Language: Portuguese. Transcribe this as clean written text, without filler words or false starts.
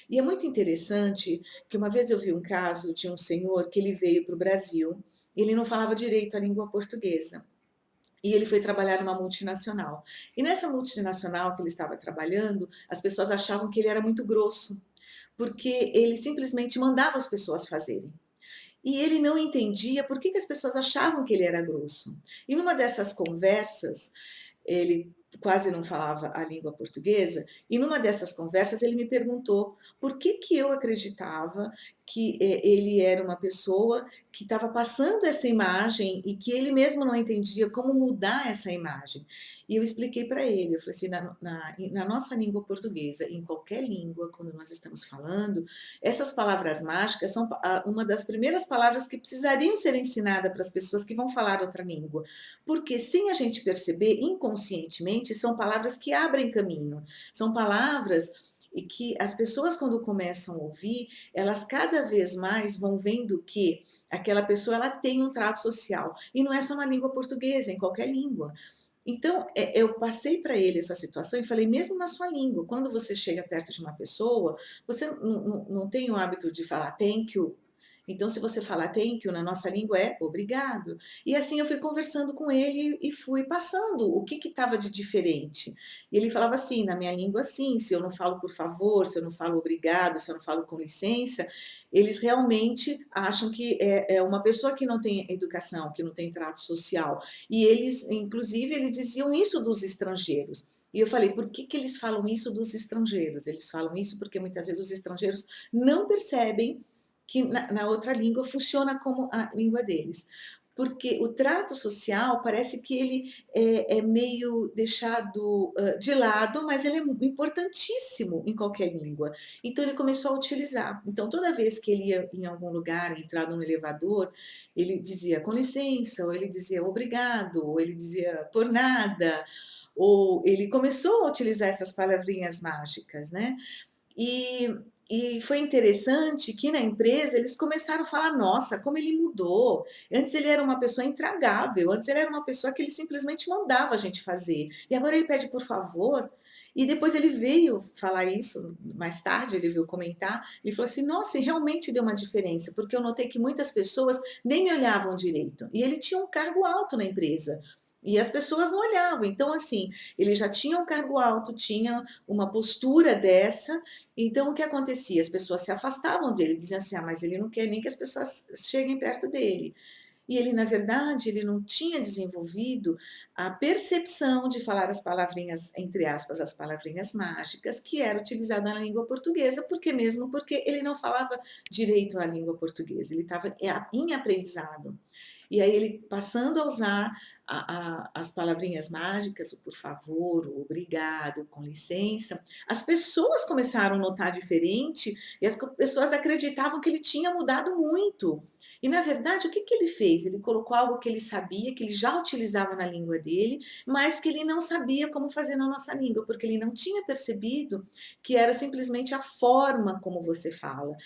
E é muito interessante que uma vez eu vi um caso de um senhor que ele veio para o Brasil, ele não falava direito a língua portuguesa. E ele foi trabalhar numa multinacional. E nessa multinacional que ele estava trabalhando, as pessoas achavam que ele era muito grosso, porque ele simplesmente mandava as pessoas fazerem. E ele não entendia por que as pessoas achavam que ele era grosso. E numa dessas conversas, ele quase não falava a língua portuguesa, e numa dessas conversas ele me perguntou por que eu acreditava que ele era uma pessoa que estava passando essa imagem e que ele mesmo não entendia como mudar essa imagem. E eu expliquei para ele, eu falei assim, na nossa língua portuguesa, em qualquer língua, quando nós estamos falando, essas palavras mágicas são uma das primeiras palavras que precisariam ser ensinadas para as pessoas que vão falar outra língua, porque sem a gente perceber, inconscientemente, são palavras que abrem caminho, são palavras e que as pessoas quando começam a ouvir, elas cada vez mais vão vendo que aquela pessoa ela tem um trato social, e não é só na língua portuguesa, é em qualquer língua. Então, eu passei para ele essa situação e falei, mesmo na sua língua, quando você chega perto de uma pessoa, você não tem o hábito de falar thank you. Então, se você falar thank you na nossa língua é obrigado. E assim eu fui conversando com ele e fui passando o que estava de diferente. E ele falava assim, na minha língua assim, se eu não falo por favor, se eu não falo obrigado, se eu não falo com licença, eles realmente acham que é uma pessoa que não tem educação, que não tem trato social. E eles, inclusive, eles diziam isso dos estrangeiros. E eu falei, por que eles falam isso dos estrangeiros? Eles falam isso porque muitas vezes os estrangeiros não percebem que na outra língua funciona como a língua deles. Porque o trato social parece que ele é meio deixado de lado, mas ele é importantíssimo em qualquer língua. Então ele começou a utilizar. Então toda vez que ele ia em algum lugar, entrar no elevador, ele dizia com licença, ou ele dizia obrigado, ou ele dizia por nada, ou ele começou a utilizar essas palavrinhas mágicas, né? E, e foi interessante que na empresa eles começaram a falar: nossa, como ele mudou. Antes ele era uma pessoa intragável, antes ele era uma pessoa que ele simplesmente mandava a gente fazer. E agora ele pede por favor. E depois ele veio falar isso, mais tarde ele veio comentar, ele falou assim, nossa, e realmente deu uma diferença, porque eu notei que muitas pessoas nem me olhavam direito. E ele tinha um cargo alto na empresa. E as pessoas não olhavam. Então, assim, ele já tinha um cargo alto, tinha uma postura dessa, então, o que acontecia? As pessoas se afastavam dele, diziam assim, ah, mas ele não quer nem que as pessoas cheguem perto dele. E ele, na verdade, ele não tinha desenvolvido a percepção de falar as palavrinhas, entre aspas, as palavrinhas mágicas, que era utilizada na língua portuguesa, porque ele não falava direito a língua portuguesa, ele estava em aprendizado. E aí ele passando a usar as palavrinhas mágicas, o por favor, o obrigado, com licença, as pessoas começaram a notar diferente e as pessoas acreditavam que ele tinha mudado muito. E na verdade, o que ele fez? Ele colocou algo que ele sabia, que ele já utilizava na língua dele, mas que ele não sabia como fazer na nossa língua, porque ele não tinha percebido que era simplesmente a forma como você fala.